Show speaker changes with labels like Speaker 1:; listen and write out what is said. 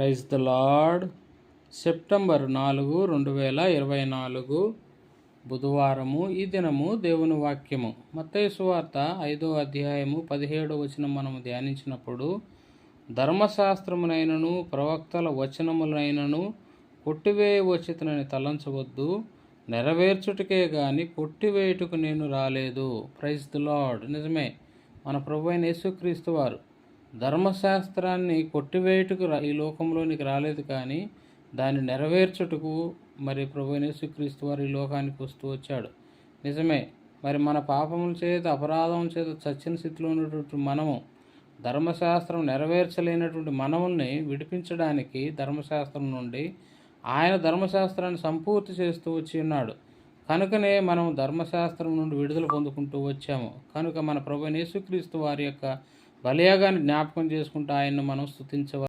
Speaker 1: Praise the lord. September 4, 2024 బుధవారము. ఈ దినము దేవుని వాక్యము మత్తయి సువార్త 5వ అధ్యాయము 17వ వచనం మనము ధ్యానించినప్పుడు, ధర్మశాస్త్రమునైనను ప్రవక్తల వచనములైనను కొట్టివేయవచ్చునని తలంచవద్దు, నెరవేర్చుటకే గాని కొట్టివేయుటకు నేను రాలేదు. Praise the lord. నిజమే, మన ప్రభు అయిన యేసుక్రీస్తు వారు ధర్మశాస్త్రాన్ని కొట్టివేయుటకు ఈ లోకంలోనికి రాలేదు, కానీ దాన్ని నెరవేర్చుటకు మరి ప్రభు అయిన యేసుక్రీస్తు వారు ఈ లోకానికి వస్తూ వచ్చాడు. నిజమే, మరి మన పాపముల చేత అపరాధం చేత చచ్చిన స్థితిలో ఉన్నటువంటి మనము ధర్మశాస్త్రం నెరవేర్చలేనటువంటి మనముల్ని విడిపించడానికి ధర్మశాస్త్రం నుండి ఆయన ధర్మశాస్త్రాన్ని సంపూర్తి చేస్తూ వచ్చి ఉన్నాడు. కనుకనే మనం ధర్మశాస్త్రం నుండి విడుదల పొందుకుంటూ వచ్చాము. కనుక మన ప్రభు అయిన యేసుక్రీస్తు వారి యొక్క బలియాగాన్ని జ్ఞాపకం చేసుకుంటూ ఆయన్ను మనం స్తుతించవచ్చు.